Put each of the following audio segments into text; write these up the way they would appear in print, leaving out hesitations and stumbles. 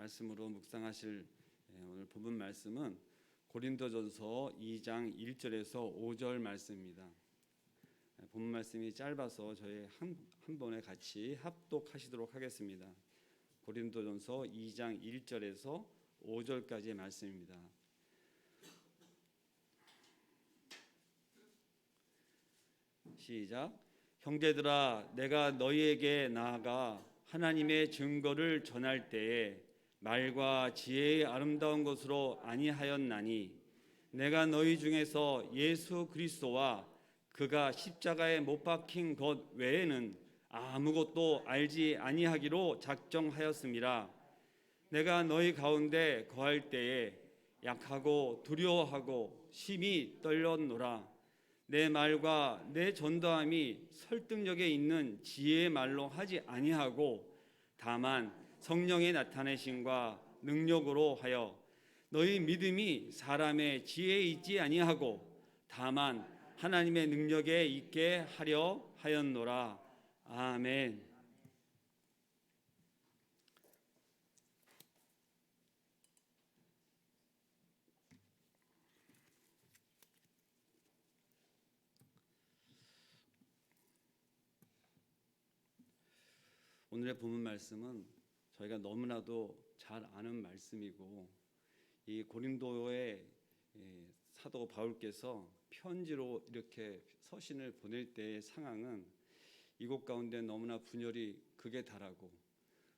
말씀으로 묵상하실 오늘 본문 말씀은 고린도전서 2장 1절에서 5절 말씀입니다. 본문 말씀이 짧아서 저희 한 번에 같이 합독하시도록 하겠습니다. 고린도전서 2장 1절에서 5절까지의 말씀입니다. 시작. 형제들아, 내가 너희에게 나아가 하나님의 증거를 전할 때에 말과 지혜의 아름다운 것으로 아니하였나니 내가 너희 중에서 예수 그리스도와 그가 십자가에 못 박힌 것 외에는 아무것도 알지 아니하기로 작정하였음이라. 내가 너희 가운데 거할 때에 약하고 두려워하고 심히 떨렸노라. 내 말과 내 전도함이 설득력에 있는 지혜의 말로 하지 아니하고 다만 성령의 나타내심과 능력으로 하여 너희 믿음이 사람의 지혜에 있지 아니하고 다만 하나님의 능력에 있게 하려 하였노라. 아멘. 오늘의 본문 말씀은 저희가 너무나도 잘 아는 말씀이고, 이 고린도의 사도 바울께서 편지로 이렇게 서신을 보낼 때의 상황은 이곳 가운데 너무나 분열이 극에 달하고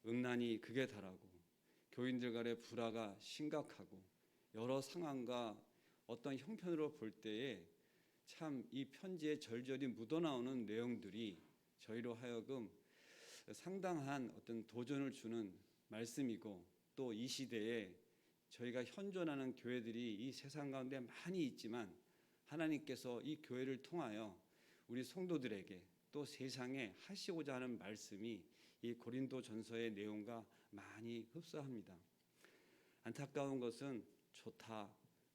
음란이 극에 달하고 교인들 간의 불화가 심각하고 여러 상황과 어떤 형편으로 볼 때에 참 이 편지에 절절히 묻어나오는 내용들이 저희로 하여금 상당한 어떤 도전을 주는 말씀이고, 또 이 시대에 저희가 현존하는 교회들이 이 세상 가운데 많이 있지만 하나님께서 이 교회를 통하여 우리 성도들에게 또 세상에 하시고자 하는 말씀이 이 고린도 전서의 내용과 많이 흡사합니다. 안타까운 것은 좋다,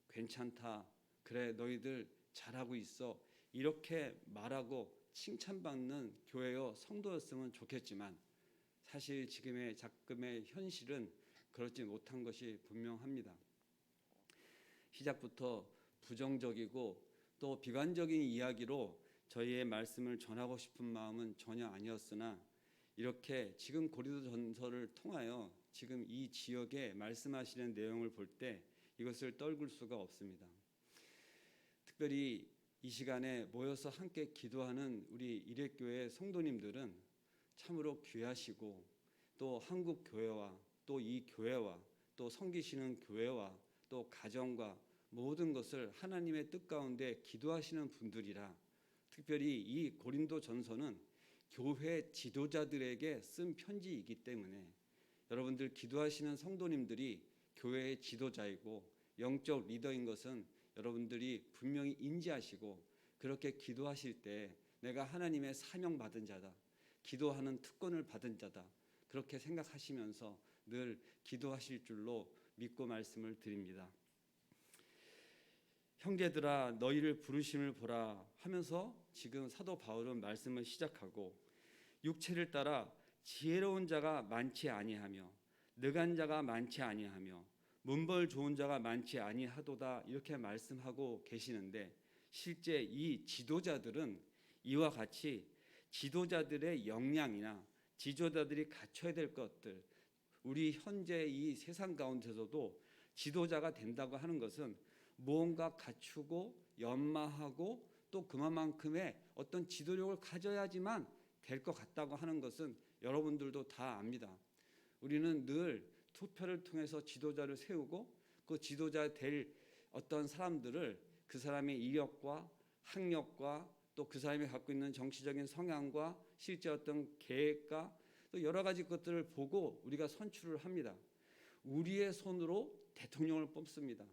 괜찮다, 그래 너희들 잘하고 있어, 이렇게 말하고 칭찬받는 교회여 성도였으면 좋겠지만 사실 지금의 현실은 그렇지 못한 것이 분명합니다. 시작부터 부정적이고 또 비관적인 이야기로 저희의 말씀을 전하고 싶은 마음은 전혀 아니었으나, 이렇게 지금 고린도전서를 통하여 지금 이 지역에 말씀하시는 내용을 볼 때 이것을 떨굴 수가 없습니다. 특별히 이 시간에 모여서 함께 기도하는 우리 일회교회 성도님들은 참으로 귀하시고, 또 한국 교회와 또 이 교회와 또 섬기시는 교회와 또 가정과 모든 것을 하나님의 뜻 가운데 기도하시는 분들이라, 특별히 이 고린도 전서는 교회 지도자들에게 쓴 편지이기 때문에 여러분들 기도하시는 성도님들이 교회의 지도자이고 영적 리더인 것은 여러분들이 분명히 인지하시고, 그렇게 기도하실 때 내가 하나님의 사명받은 자다, 기도하는 특권을 받은 자다, 그렇게 생각하시면서 늘 기도하실 줄로 믿고 말씀을 드립니다. 형제들아, 너희를 부르심을 보라 하면서 지금 사도 바울은 말씀을 시작하고, 육체를 따라 지혜로운 자가 많지 아니하며 능한 자가 많지 아니하며 문벌 좋은 자가 많지 아니하도다, 이렇게 말씀하고 계시는데, 실제 이 지도자들은 이와 같이 지도자들의 역량이나 지도자들이 갖춰야 될 것들, 우리 현재 이 세상 가운데서도 지도자가 된다고 하는 것은 무언가 갖추고 연마하고 또 그만큼의 어떤 지도력을 가져야지만 될 것 같다고 하는 것은 여러분들도 다 압니다. 우리는 늘 투표를 통해서 지도자를 세우고 그 지도자 될 어떤 사람들을 그 사람의 이력과 학력과 또 그 사람이 갖고 있는 정치적인 성향과 실제 어떤 계획과 또 여러 가지 것들을 보고 우리가 선출을 합니다. 우리의 손으로 대통령을 뽑습니다.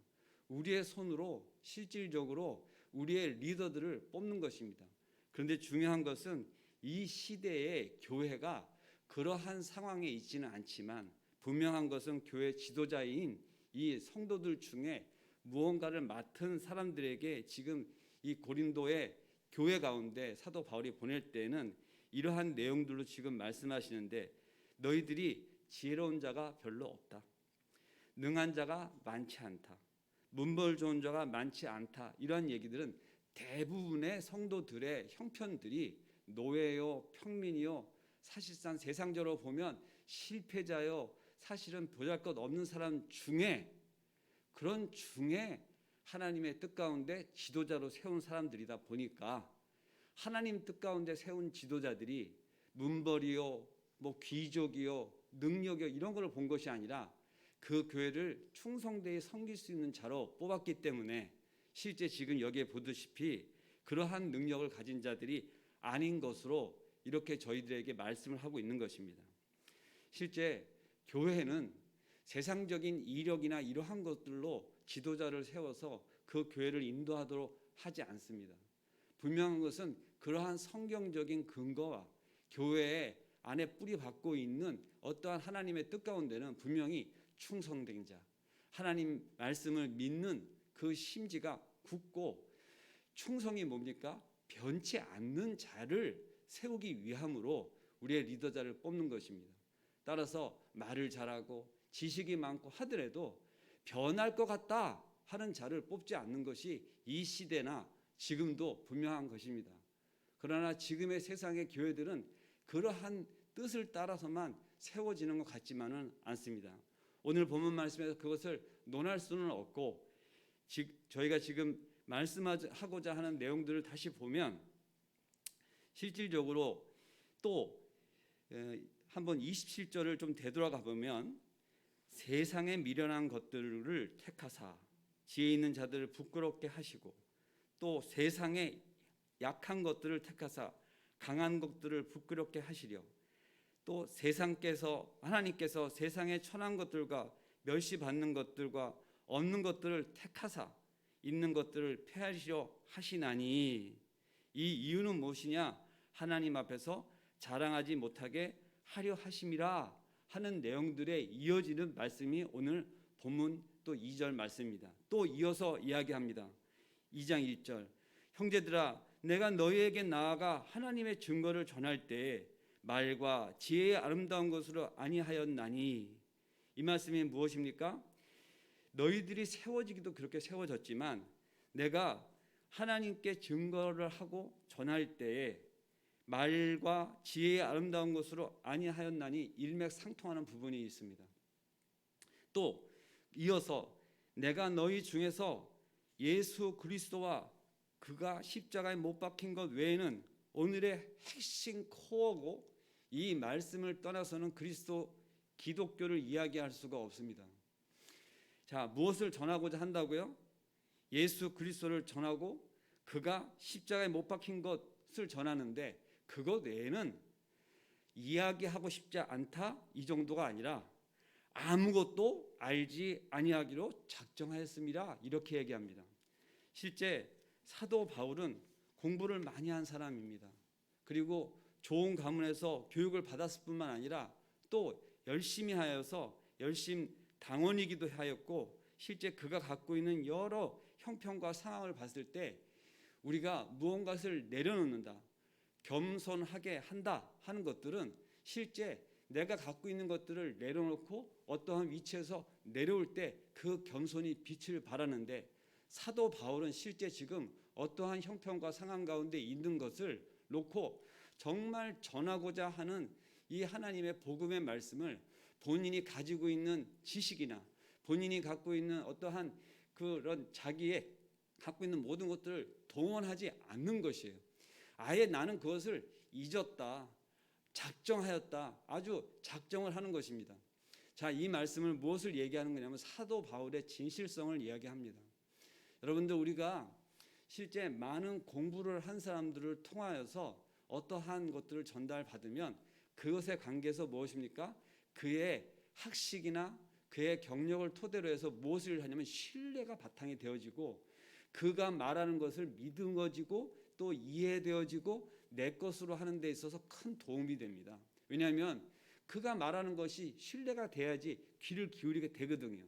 우리의 손으로 실질적으로 우리의 리더들을 뽑는 것입니다. 그런데 중요한 것은 이 시대의 교회가 그러한 상황에 있지는 않지만, 분명한 것은 교회 지도자인 이 성도들 중에 무언가를 맡은 사람들에게 지금 이 고린도의 교회 가운데 사도 바울이 보낼 때는 이러한 내용들로 지금 말씀하시는데, 너희들이 지혜로운 자가 별로 없다, 능한 자가 많지 않다, 문벌 좋은 자가 많지 않다, 이러한 얘기들은 대부분의 성도들의 형편들이 노예요, 평민이요, 사실상 세상적으로 보면 실패자요, 사실은 보잘것없는 사람 중에, 그런 중에 하나님의 뜻 가운데 지도자로 세운 사람들이다 보니까, 하나님 뜻 가운데 세운 지도자들이 문벌이요, 뭐 귀족이요, 능력이요, 이런 걸 본 것이 아니라 그 교회를 충성되이 섬길 수 있는 자로 뽑았기 때문에 실제 지금 여기에 보듯이 그러한 능력을 가진 자들이 아닌 것으로 이렇게 저희들에게 말씀을 하고 있는 것입니다. 실제 교회는 세상적인 이력이나 이러한 것들로 지도자를 세워서 그 교회를 인도하도록 하지 않습니다. 분명한 것은 그러한 성경적인 근거와 교회 안에 뿌리 박고 있는 어떠한 하나님의 뜻 가운데는 분명히 충성된 자, 하나님 말씀을 믿는 그 심지가 굳고, 충성이 뭡니까? 변치 않는 자를 세우기 위함으로 우리의 리더자를 뽑는 것입니다. 따라서 말을 잘하고 지식이 많고 하더라도 변할 것 같다 하는 자를 뽑지 않는 것이 이 시대나 지금도 분명한 것입니다. 그러나 지금의 세상의 교회들은 그러한 뜻을 따라서만 세워지는 것 같지만은 않습니다. 오늘 본문 말씀에서 그것을 논할 수는 없고, 저희가 지금 말씀하고자 하는 내용들을 다시 보면 실질적으로 또 한번 27절을 좀 되돌아가 보면, 세상에 미련한 것들을 택하사 지혜 있는 자들을 부끄럽게 하시고, 또 세상에 약한 것들을 택하사 강한 것들을 부끄럽게 하시려, 또 하나님께서 세상의 천한 것들과 멸시받는 것들과 없는 것들을 택하사 있는 것들을 폐하시려 하시나니, 이 이유는 무엇이냐? 하나님 앞에서 자랑하지 못하게 하려 하심이라 하는 내용들에 이어지는 말씀이 오늘 본문 또 2절 말씀입니다. 또 이어서 이야기합니다. 2장 1절, 형제들아 내가 너희에게 나아가 하나님의 증거를 전할 때에 말과 지혜의 아름다운 것으로 아니하였나니, 이 말씀이 무엇입니까? 너희들이 세워지기도 그렇게 세워졌지만 내가 하나님께 증거를 하고 전할 때에 말과 지혜의 아름다운 것으로 아니하였나니 일맥상통하는 부분이 있습니다. 또 이어서 내가 너희 중에서 예수 그리스도와 그가 십자가에 못 박힌 것 외에는 오늘의 핵심 코어고, 이 말씀을 떠나서는 기독교를 이야기할 수가 없습니다. 자, 무엇을 전하고자 한다고요? 예수 그리스도를 전하고 그가 십자가에 못 박힌 것을 전하는데, 그것 외에는 이야기하고 싶지 않다, 이 정도가 아니라 아무것도 알지 아니하기로 작정하였습니다, 이렇게 얘기합니다. 실제 사도 바울은 공부를 많이 한 사람입니다. 그리고 좋은 가문에서 교육을 받았을 뿐만 아니라 또 열심히 하여서 열심 당원이기도 하였고, 실제 그가 갖고 있는 여러 형편과 상황을 봤을 때 우리가 무언가를 내려놓는다, 겸손하게 한다 하는 것들은 실제 내가 갖고 있는 것들을 내려놓고 어떠한 위치에서 내려올 때 그 겸손이 빛을 발하는데, 사도 바울은 실제 지금 어떠한 형편과 상황 가운데 있는 것을 놓고 정말 전하고자 하는 이 하나님의 복음의 말씀을 본인이 가지고 있는 지식이나 본인이 갖고 있는 어떠한 그런 자기의 갖고 있는 모든 것들을 동원하지 않는 것이에요. 아예 나는 그것을 잊었다, 작정하였다, 아주 작정을 하는 것입니다. 자, 이 말씀을 무엇을 얘기하는 거냐면 사도 바울의 진실성을 이야기합니다. 여러분들, 우리가 실제 많은 공부를 한 사람들을 통하여서 어떠한 것들을 전달받으면 그것에 관계해서 무엇입니까? 그의 학식이나 그의 경력을 토대로 해서 무엇을 하냐면 신뢰가 바탕이 되어지고, 그가 말하는 것을 믿어지고 또 이해되어지고 내 것으로 하는 데 있어서 큰 도움이 됩니다. 왜냐하면 그가 말하는 것이 신뢰가 돼야지 귀를 기울이게 되거든요.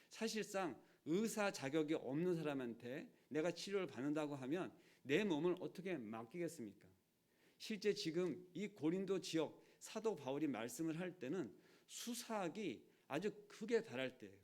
사실상 의사 자격이 없는 사람한테 내가 치료를 받는다고 하면 내 몸을 어떻게 맡기겠습니까? 실제 지금 이 고린도 지역 사도 바울이 말씀을 할 때는 수사학이 아주 극에 달할 때예요.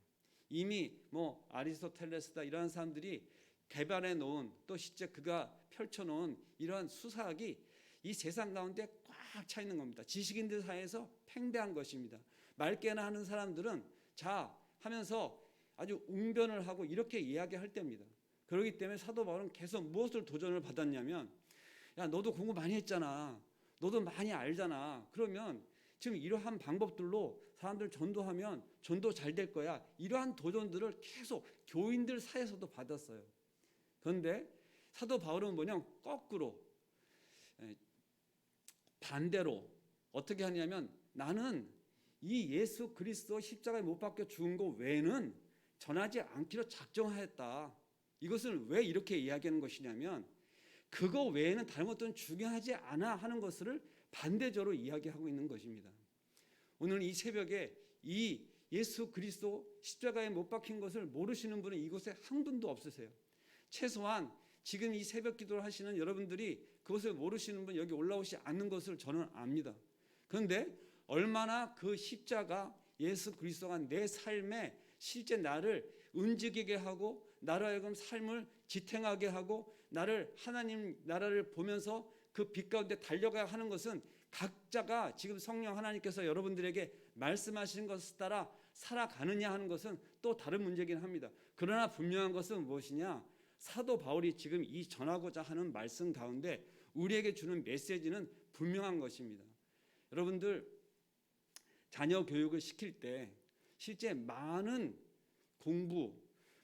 이미 뭐 아리스토텔레스다 이러한 사람들이 개발해 놓은, 또 실제 그가 펼쳐 놓은 이러한 수사학이 이 세상 가운데 꽉 차 있는 겁니다. 지식인들 사이에서 팽배한 것입니다. 말깨나 하는 사람들은 자 하면서 아주 웅변을 하고 이렇게 이야기할 때입니다. 그렇기 때문에 사도 바울은 계속 무엇을 도전을 받았냐면, 야 너도 공부 많이 했잖아, 너도 많이 알잖아, 그러면 지금 이러한 방법들로 사람들 전도하면 전도 잘 될 거야, 이러한 도전들을 계속 교인들 사이에서도 받았어요. 그런데 사도 바울은 뭐냐, 거꾸로 반대로 어떻게 하냐면, 나는 이 예수 그리스도 십자가에 못 박혀 죽은 거 외에는 전하지 않기로 작정하였다. 이것을 왜 이렇게 이야기하는 것이냐면, 그거 외에는 다른 것들은 중요하지 않아 하는 것을 반대적으로 이야기하고 있는 것입니다. 오늘 이 새벽에 이 예수 그리스도 십자가에 못 박힌 것을 모르시는 분은 이곳에 한 분도 없으세요. 최소한 지금 이 새벽 기도를 하시는 여러분들이 그것을 모르시는 분 여기 올라오지 않는 것을 저는 압니다. 그런데 얼마나 그 십자가 예수 그리스도가 내 삶에 실제 나를 움직이게 하고 나로 하여금 삶을 지탱하게 하고 나를 하나님 나라를 보면서 그 빛 가운데 달려가야 하는 것은 각자가 지금 성령 하나님께서 여러분들에게 말씀하시는 것을 따라 살아가느냐 하는 것은 또 다른 문제이긴 합니다. 그러나 분명한 것은 무엇이냐, 사도 바울이 지금 이 전하고자 하는 말씀 가운데 우리에게 주는 메시지는 분명한 것입니다. 여러분들 자녀 교육을 시킬 때 실제 많은 공부,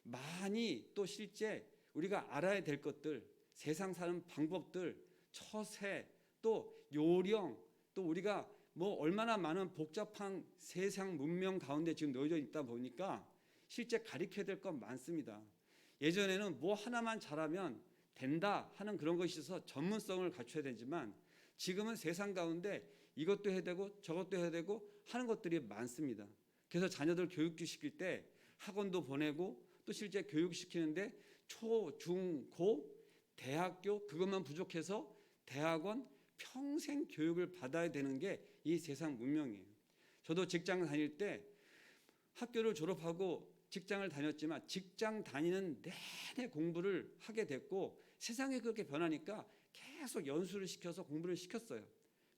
많이 또 실제 우리가 알아야 될 것들, 세상 사는 방법들, 처세, 또 요령, 또 우리가 뭐 얼마나 많은 복잡한 세상 문명 가운데 지금 놓여져 있다 보니까 실제 가르쳐야 될 건 많습니다. 예전에는 뭐 하나만 잘하면 된다 하는 그런 것이 있어서 전문성을 갖춰야 되지만, 지금은 세상 가운데 이것도 해야 되고 저것도 해야 되고 하는 것들이 많습니다. 그래서 자녀들 교육 시킬 때 학원도 보내고 또 실제 교육시키는데 초, 중, 고, 대학교 그것만 부족해서 대학원 평생 교육을 받아야 되는 게 이 세상 문명이에요. 저도 직장 다닐 때 학교를 졸업하고 직장을 다녔지만 직장 다니는 내내 공부를 하게 됐고, 세상이 그렇게 변하니까 계속 연수를 시켜서 공부를 시켰어요.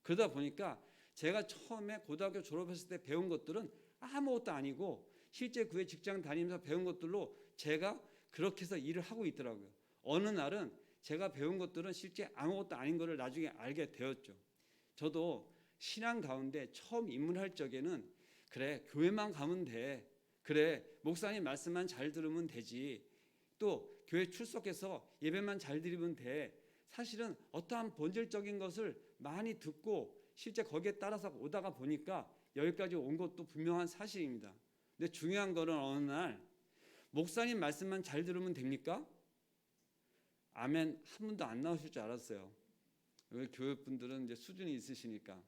그러다 보니까 제가 처음에 고등학교 졸업했을 때 배운 것들은 아무것도 아니고 실제 그 직장 다니면서 배운 것들로 제가 그렇게 해서 일을 하고 있더라고요. 어느 날은 제가 배운 것들은 실제 아무것도 아닌 것을 나중에 알게 되었죠. 저도 신앙 가운데 처음 입문할 적에는 그래 교회만 가면 돼, 그래 목사님 말씀만 잘 들으면 되지, 또 교회 출석해서 예배만 잘 드리면 돼, 사실은 어떠한 본질적인 것을 많이 듣고 실제 거기에 따라서 오다가 보니까 여기까지 온 것도 분명한 사실입니다. 근데 중요한 거는 어느 날 목사님 말씀만 잘 들으면 됩니까? 아멘 한 분도 안 나오실 줄 알았어요. 우리 교육분들은 이제 수준이 있으시니까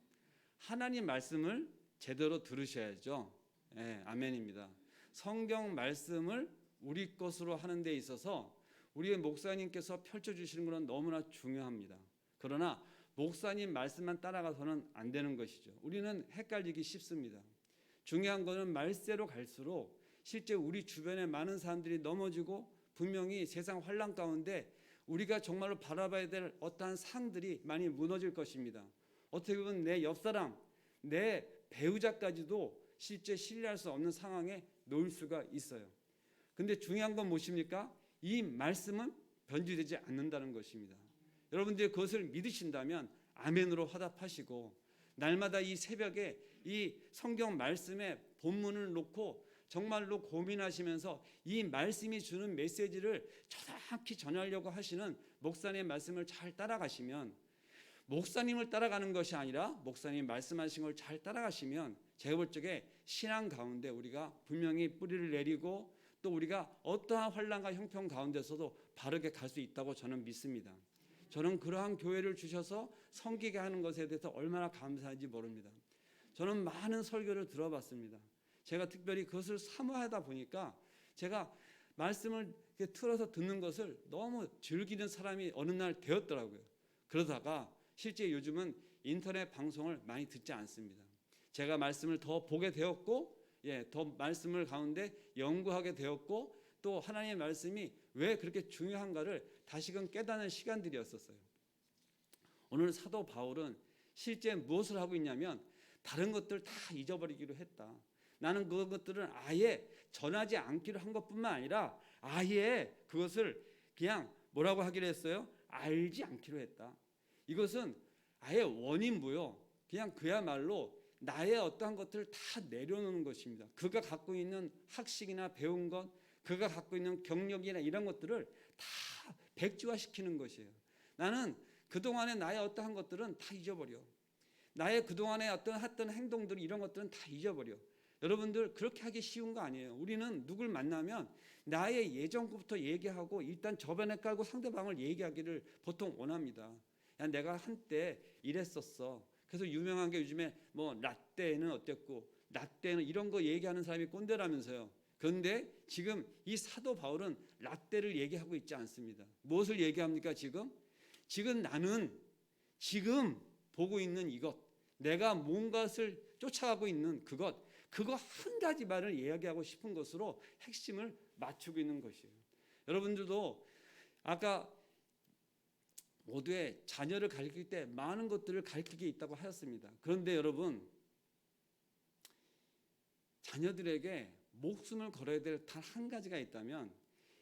하나님 말씀을 제대로 들으셔야죠. 네, 아멘입니다. 성경 말씀을 우리 것으로 하는 데 있어서 우리의 목사님께서 펼쳐주시는 것은 너무나 중요합니다. 그러나 목사님 말씀만 따라가서는 안 되는 것이죠. 우리는 헷갈리기 쉽습니다. 중요한 것은 말세로 갈수록 실제 우리 주변에 많은 사람들이 넘어지고 분명히 세상 환란 가운데 우리가 정말로 바라봐야 될 어떠한 상들이 많이 무너질 것입니다. 어떻게 보면 내 옆사람, 내 배우자까지도 실제 신뢰할 수 없는 상황에 놓일 수가 있어요. 근데 중요한 건 무엇입니까? 이 말씀은 변질되지 않는다는 것입니다. 여러분들이 그것을 믿으신다면 아멘으로 화답하시고, 날마다 이 새벽에 이 성경 말씀의 본문을 놓고 정말로 고민하시면서 이 말씀이 주는 메시지를 정확히 전하려고 하시는 목사님의 말씀을 잘 따라가시면, 목사님을 따라가는 것이 아니라 목사님 말씀하신 걸 잘 따라가시면 제가 볼 적에 신앙 가운데 우리가 분명히 뿌리를 내리고 또 우리가 어떠한 환난과 형편 가운데서도 바르게 갈 수 있다고 저는 믿습니다. 저는 그러한 교회를 주셔서 섬기게 하는 것에 대해서 얼마나 감사한지 모릅니다. 저는 많은 설교를 들어봤습니다. 제가 특별히 그것을 사모하다 보니까 제가 말씀을 틀어서 듣는 것을 너무 즐기는 사람이 어느 날 되었더라고요. 그러다가 실제 요즘은 인터넷 방송을 많이 듣지 않습니다. 제가 말씀을 더 보게 되었고 더 말씀을 가운데 연구하게 되었고 또 하나님의 말씀이 왜 그렇게 중요한가를 다시금 깨닫는 시간들이었었어요. 오늘 사도 바울은 실제 무엇을 하고 있냐면 다른 것들 다 잊어버리기로 했다. 나는 그것들은 아예 전하지 않기로 한 것뿐만 아니라 아예 그것을 그냥 뭐라고 하기로 했어요? 알지 않기로 했다. 이것은 아예 원인무효. 그냥 그야말로 나의 어떠한 것들을 다 내려놓는 것입니다. 그가 갖고 있는 학식이나 배운 것, 그가 갖고 있는 경력이나 이런 것들을 다 백지화시키는 것이에요. 나는 그동안에 나의 어떠한 것들은 다 잊어버려. 나의 그동안에 어떤 했던 행동들 이런 것들은 다 잊어버려. 여러분들 그렇게 하기 쉬운 거 아니에요. 우리는 누굴 만나면 나의 예전부터 얘기하고 일단 저변에 깔고 상대방을 얘기하기를 보통 원합니다. 야, 내가 한때 이랬었어. 그래서 유명한 게 요즘에 뭐 라떼는 어땠고 라떼는 이런 거 얘기하는 사람이 꼰대라면서요. 그런데 지금 이 사도 바울은 라떼를 얘기하고 있지 않습니다. 무엇을 얘기합니까? 지금 나는 지금 보고 있는 이것, 내가 뭔가를 쫓아가고 있는 그거 한 가지만을 이야기하고 싶은 것으로 핵심을 맞추고 있는 것이에요. 여러분들도 아까 모두의 자녀를 가르칠 때 많은 것들을 가르치게 있다고 하였습니다. 그런데 여러분, 자녀들에게 목숨을 걸어야 될 단 한 가지가 있다면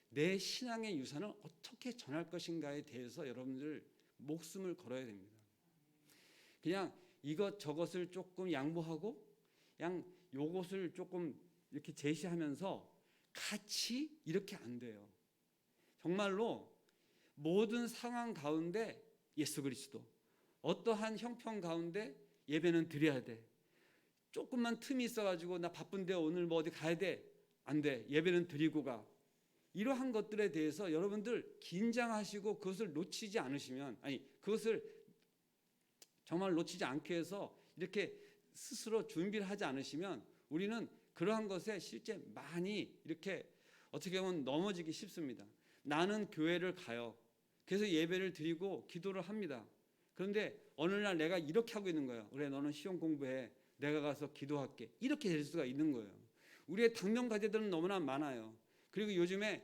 내 신앙의 유산을 어떻게 전할 것인가에 대해서 여러분들 목숨을 걸어야 됩니다. 그냥 이것저것을 조금 양보하고 그냥 요것을 조금 이렇게 제시하면서 같이 이렇게 안 돼요. 정말로 모든 상황 가운데 예수 그리스도, 어떠한 형편 가운데 예배는 드려야 돼. 조금만 틈이 있어가지고 나 바쁜데 오늘 뭐 어디 가야 돼. 안 돼. 예배는 드리고 가. 이러한 것들에 대해서 여러분들 긴장하시고 그것을 놓치지 않으시면, 그것을 정말 놓치지 않기 위해서 이렇게 스스로 준비를 하지 않으시면 우리는 그러한 것에 실제 많이 이렇게 어떻게 보면 넘어지기 쉽습니다. 나는 교회를 가요. 그래서 예배를 드리고 기도를 합니다. 그런데 어느 날 내가 이렇게 하고 있는 거예요. 그래, 너는 시험 공부해. 내가 가서 기도할게. 이렇게 될 수가 있는 거예요. 우리의 당면 과제들은 너무나 많아요. 그리고 요즘에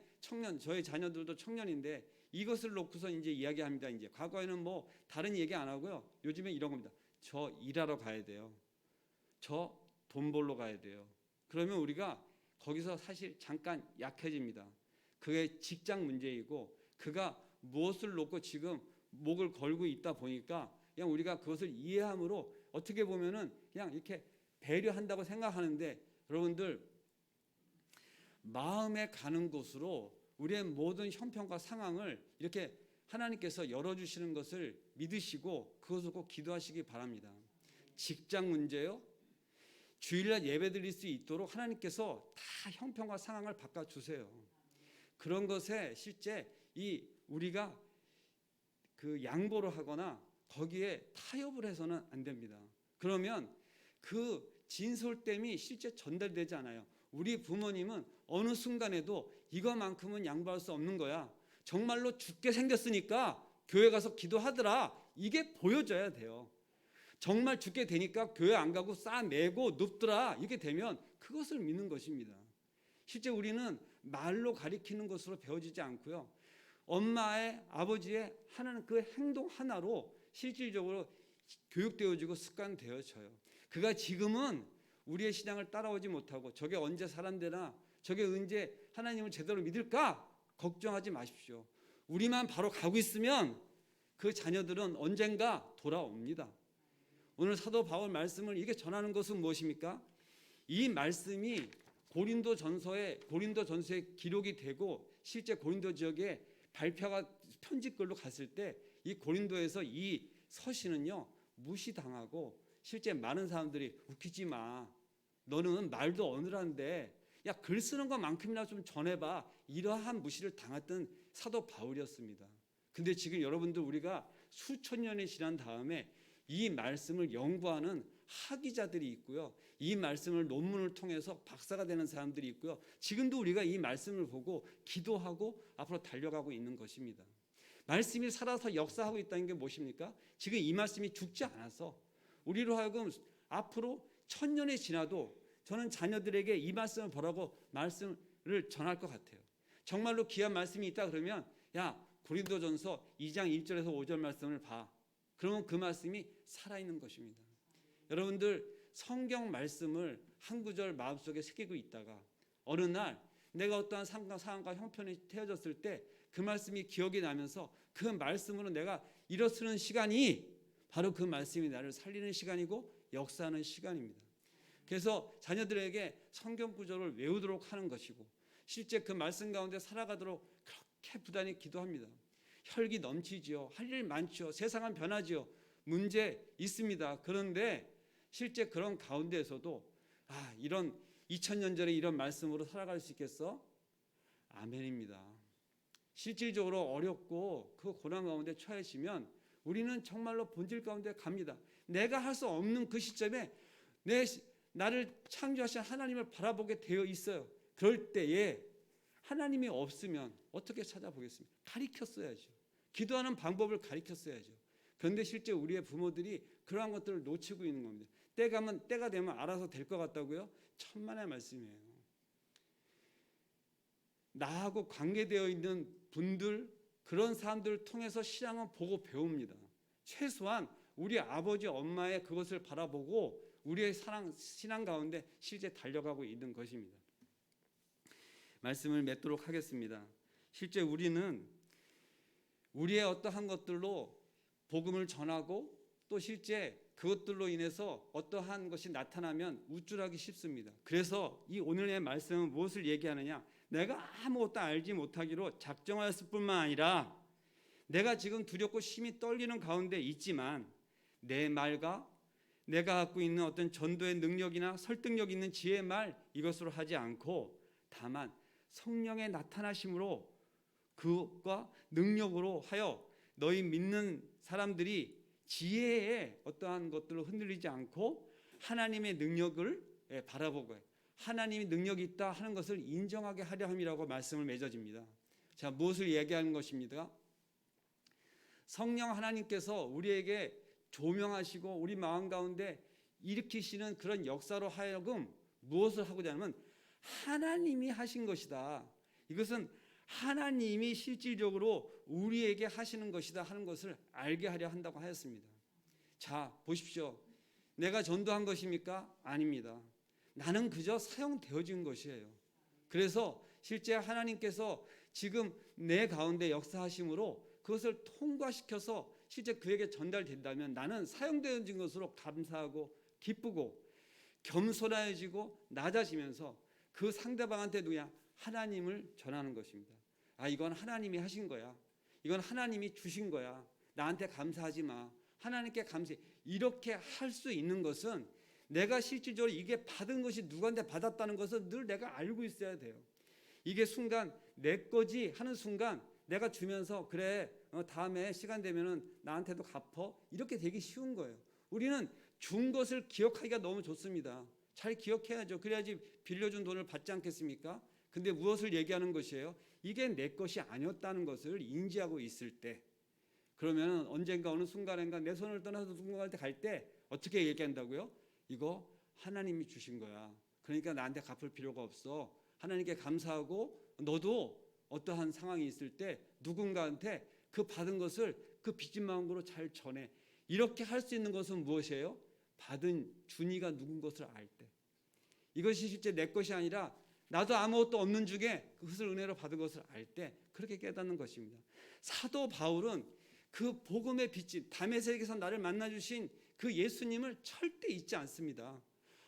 저희 자녀들도 청년인데 이것을 놓고서 이제 이야기합니다. 이제 과거에는 뭐 다른 얘기 안 하고요. 요즘에 이런 겁니다. 저 일하러 가야 돼요. 저 돈 벌러 가야 돼요. 그러면 우리가 거기서 사실 잠깐 약해집니다. 그게 직장 문제이고 그가 무엇을 놓고 지금 목을 걸고 있다 보니까 그냥 우리가 그것을 이해함으로 어떻게 보면은 그냥 이렇게 배려한다고 생각하는데 여러분들 마음에 가는 곳으로 우리의 모든 형편과 상황을 이렇게 하나님께서 열어주시는 것을 믿으시고 그것을 꼭 기도하시기 바랍니다. 직장 문제요? 주일날 예배 드릴 수 있도록 하나님께서 다 형편과 상황을 바꿔주세요. 그런 것에 실제 우리가 그 양보를 하거나 거기에 타협을 해서는 안 됩니다. 그러면 그 진솔됨이 실제 전달되지 않아요. 우리 부모님은 어느 순간에도 이거만큼은 양보할 수 없는 거야. 정말로 죽게 생겼으니까 교회 가서 기도하더라. 이게 보여져야 돼요. 정말 죽게 되니까 교회 안 가고 싸매고 눕더라. 이렇게 되면 그것을 믿는 것입니다. 실제 우리는 말로 가리키는 것으로 배워지지 않고요. 엄마의 아버지의 하나는 그 행동 하나로 실질적으로 교육되어지고 습관되어져요. 그가 지금은 우리의 신앙을 따라오지 못하고 저게 언제 사람 되나 저게 언제 하나님을 제대로 믿을까 걱정하지 마십시오. 우리만 바로 가고 있으면 그 자녀들은 언젠가 돌아옵니다. 오늘 사도 바울 말씀을 이게 전하는 것은 무엇입니까? 이 말씀이 고린도전서에 기록이 되고 실제 고린도 지역에 발표가 편지글로 갔을 때 이 고린도에서 이 서신은요 무시당하고 실제 많은 사람들이 웃기지 마. 너는 말도 어눌한데 야, 글 쓰는 것만큼이나 좀 전해봐. 이러한 무시를 당했던 사도 바울이었습니다. 근데 지금 여러분들 우리가 수천 년이 지난 다음에 이 말씀을 연구하는 학위자들이 있고요. 이 말씀을 논문을 통해서 박사가 되는 사람들이 있고요. 지금도 우리가 이 말씀을 보고 기도하고 앞으로 달려가고 있는 것입니다. 말씀이 살아서 역사하고 있다는 게 무엇입니까? 지금 이 말씀이 죽지 않아서 우리로 하여금 앞으로 1000년이 지나도 저는 자녀들에게 이 말씀을 보라고 말씀을 전할 것 같아요. 정말로 귀한 말씀이 있다 그러면 야, 고린도전서 2장 1절에서 5절 말씀을 봐. 그러면 그 말씀이 살아있는 것입니다. 여러분들 성경 말씀을 한 구절 마음속에 새기고 있다가 어느 날 내가 어떠한 상황과 형편이 태어졌을 때 그 말씀이 기억이 나면서 그 말씀으로 내가 일어서는 시간이 바로 그 말씀이 나를 살리는 시간이고 역사하는 시간입니다. 그래서 자녀들에게 성경 구절을 외우도록 하는 것이고 실제 그 말씀 가운데 살아가도록 그렇게 부단히 기도합니다. 혈기 넘치지요. 할 일 많죠. 세상은 변하지요. 문제 있습니다. 그런데 실제 그런 가운데에서도 이런 2000년 전에 이런 말씀으로 살아갈 수 있겠어? 아멘입니다. 실질적으로 어렵고 그 고난 가운데 처해지면 우리는 정말로 본질 가운데 갑니다. 내가 할 수 없는 그 시점에 나를 창조하신 하나님을 바라보게 되어 있어요. 그럴 때에 하나님이 없으면 어떻게 찾아보겠습니까? 가르쳤어야죠. 기도하는 방법을 가르쳤어야죠. 그런데 실제 우리의 부모들이 그러한 것들을 놓치고 있는 겁니다. 때가 되면 알아서 될 것 같다고요? 천만의 말씀이에요. 나하고 관계되어 있는 분들, 그런 사람들을 통해서 신앙은 보고 배웁니다. 최소한 우리 아버지 엄마의 그것을 바라보고 우리의 신앙 가운데 실제 달려가고 있는 것입니다. 말씀을 맺도록 하겠습니다. 실제 우리는 우리의 어떠한 것들로 복음을 전하고 또 실제 그것들로 인해서 어떠한 것이 나타나면 우쭐하기 쉽습니다. 그래서 이 오늘의 말씀은 무엇을 얘기하느냐? 내가 아무것도 알지 못하기로 작정하였을 뿐만 아니라 내가 지금 두렵고 심히 떨리는 가운데 있지만 내 말과 내가 갖고 있는 어떤 전도의 능력이나 설득력 있는 지혜의 말 이것으로 하지 않고 다만 성령의 나타나심으로 그것과 능력으로 하여 너희 믿는 사람들이 지혜의 어떠한 것들로 흔들리지 않고 하나님의 능력을 바라보고 하나님이 능력이 있다 하는 것을 인정하게 하려 함이라고 말씀을 맺어집니다. 자, 무엇을 얘기하는 것입니까? 성령 하나님께서 우리에게 조명하시고 우리 마음 가운데 일으키시는 그런 역사로 하여금 무엇을 하고자 하냐면 하나님이 하신 것이다. 이것은 하나님이 실질적으로 우리에게 하시는 것이다 하는 것을 알게 하려 한다고 하였습니다. 자, 보십시오. 내가 전도한 것입니까? 아닙니다. 나는 그저 사용되어진 것이에요. 그래서 실제 하나님께서 지금 내 가운데 역사하심으로 그것을 통과시켜서 실제 그에게 전달된다면 나는 사용되어진 것으로 감사하고 기쁘고 겸손해지고 낮아지면서 그 상대방한테 누구야? 하나님을 전하는 것입니다. 이건 하나님이 하신 거야. 이건 하나님이 주신 거야. 나한테 감사하지 마. 하나님께 감사해. 이렇게 할 수 있는 것은 내가 실질적으로 이게 받은 것이 누구한테 받았다는 것을 늘 내가 알고 있어야 돼요. 이게 순간 내 거지 하는 순간 내가 주면서 그래 다음에 시간 되면은 나한테도 갚어 이렇게 되기 쉬운 거예요. 우리는 준 것을 기억하기가 너무 좋습니다. 잘 기억해야죠. 그래야지 빌려준 돈을 받지 않겠습니까? 근데 무엇을 얘기하는 것이에요? 이게 내 것이 아니었다는 것을 인지하고 있을 때 그러면 언젠가 어느 순간인가 내 손을 떠나서 누군가한테 갈 때 어떻게 얘기한다고요? 이거 하나님이 주신 거야. 그러니까 나한테 갚을 필요가 없어. 하나님께 감사하고 너도 어떠한 상황이 있을 때 누군가한테 그 받은 것을 그 빚진 마음으로 잘 전해. 이렇게 할 수 있는 것은 무엇이에요? 받은 준이가 누군 것을 알 때. 이것이 실제 내 것이 아니라 나도 아무것도 없는 중에 그것을 은혜로 받은 것을 알 때 그렇게 깨닫는 것입니다. 사도 바울은 그 복음의 빛이 다메섹에서 나를 만나주신 그 예수님을 절대 잊지 않습니다.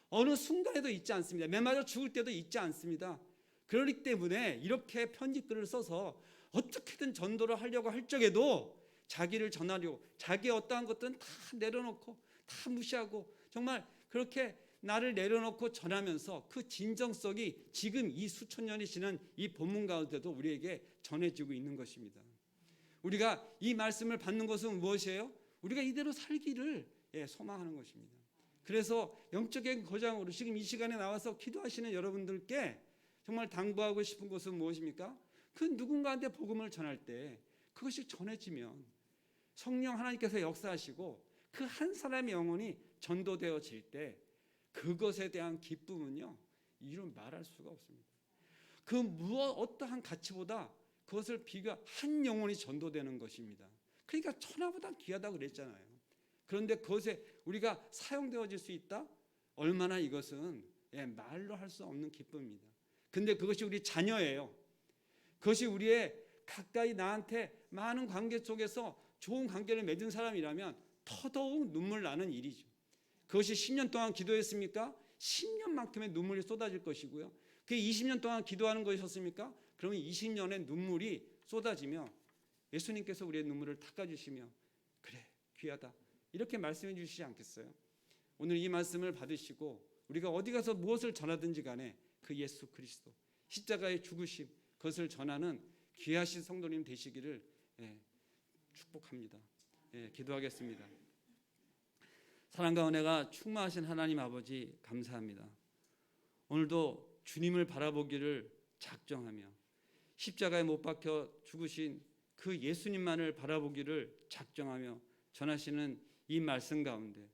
어느 순간에도 잊지 않습니다. 매맞아 죽을 때도 잊지 않습니다. 그렇기 때문에 이렇게 편지글을 써서 어떻게든 전도를 하려고 할 적에도 자기를 전하려고 자기의 어떠한 것들은 다 내려놓고 다 무시하고 정말 그렇게 나를 내려놓고 전하면서 그 진정성이 지금 이 수천 년이 지난 이 본문 가운데도 우리에게 전해지고 있는 것입니다. 우리가 이 말씀을 받는 것은 무엇이에요? 우리가 이대로 살기를 소망하는 것입니다. 그래서 영적인 거장으로 지금 이 시간에 나와서 기도하시는 여러분들께 정말 당부하고 싶은 것은 무엇입니까? 그 누군가한테 복음을 전할 때 그것이 전해지면 성령 하나님께서 역사하시고 그 한 사람의 영혼이 전도되어질 때 그것에 대한 기쁨은요, 이루 말할 수가 없습니다. 어떠한 가치보다 그것을 한 영혼이 전도되는 것입니다. 그러니까 천하보다 귀하다 그랬잖아요. 그런데 그것에 우리가 사용되어질 수 있다? 얼마나 이것은 말로 할 수 없는 기쁨입니다. 근데 그것이 우리 자녀예요. 그것이 우리의 가까이 나한테 많은 관계 속에서 좋은 관계를 맺은 사람이라면 더더욱 눈물 나는 일이죠. 그것이 10년 동안 기도했습니까? 10년만큼의 눈물이 쏟아질 것이고요. 그게 20년 동안 기도하는 것이었습니까? 그러면 20년의 눈물이 쏟아지며 예수님께서 우리의 눈물을 닦아주시며 그래 귀하다 이렇게 말씀해 주시지 않겠어요? 오늘 이 말씀을 받으시고 우리가 어디 가서 무엇을 전하든지 간에 그 예수 그리스도 십자가의 죽으심 그것을 전하는 귀하신 성도님 되시기를 축복합니다. 기도하겠습니다. 사랑과 은혜가 충만하신 하나님 아버지 감사합니다. 오늘도 주님을 바라보기를 작정하며 십자가에 못 박혀 죽으신 그 예수님만을 바라보기를 작정하며 전하시는 이 말씀 가운데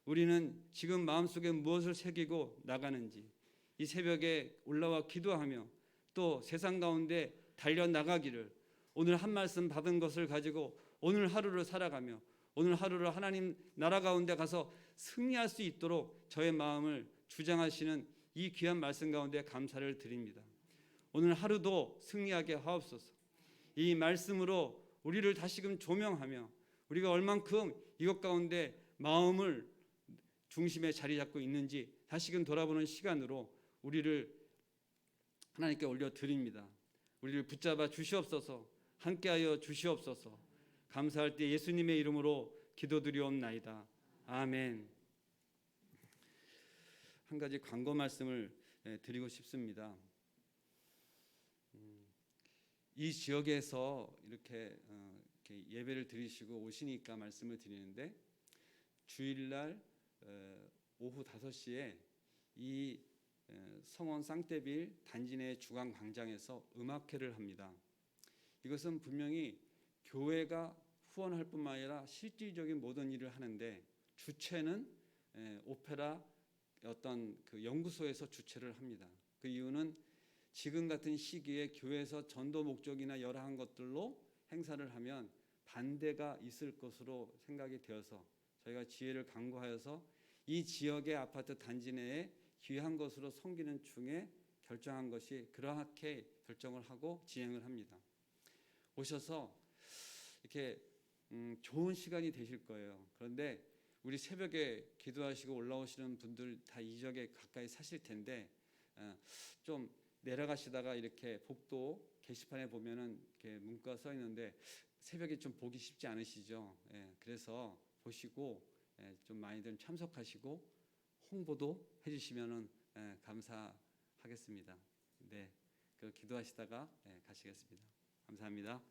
우리는 지금 마음속에 무엇을 새기고 나가는지 이 새벽에 올라와 기도하며 또 세상 가운데 달려나가기를 오늘 한 말씀 받은 것을 가지고 오늘 하루를 살아가며 오늘 하루를 하나님 나라 가운데 가서 승리할 수 있도록 저의 마음을 주장하시는 이 귀한 말씀 가운데 감사를 드립니다. 오늘 하루도 승리하게 하옵소서. 이 말씀으로 우리를 다시금 조명하며 우리가 얼만큼 이것 가운데 마음을 중심에 자리 잡고 있는지 다시금 돌아보는 시간으로 우리를 하나님께 올려드립니다. 우리를 붙잡아 주시옵소서. 함께하여 주시옵소서. 감사할 때 예수님의 이름으로 기도드리옵나이다. 아멘. 한 가지 광고 말씀을 드리고 싶습니다. 이 지역에서 이렇게 예배를 드리시고 오시니까 말씀을 드리는데 주일날 오후 5시에 이 성원 쌍떼빌 단지 내 주간 광장에서 음악회를 합니다. 이것은 분명히 교회가 후원할 뿐만 아니라 실질적인 모든 일을 하는데 주체는 오페라 어떤 그 연구소에서 주최를 합니다. 그 이유는 지금 같은 시기에 교회에서 전도 목적이나 여러한 것들로 행사를 하면 반대가 있을 것으로 생각이 되어서 저희가 지혜를 강구하여서 이 지역의 아파트 단지 내에 귀한 것으로 섬기는 중에 결정한 것이 그렇게 결정을 하고 진행을 합니다. 오셔서 이렇게 좋은 시간이 되실 거예요. 그런데 우리 새벽에 기도하시고 올라오시는 분들 다 이 지역에 가까이 사실 텐데 좀 내려가시다가 이렇게 복도 게시판에 보면은 이렇게 문구가 써 있는데 새벽에 좀 보기 쉽지 않으시죠? 그래서 보시고 좀 많이들 참석하시고 홍보도 해주시면은 감사하겠습니다. 네, 그 기도하시다가 가시겠습니다. 감사합니다.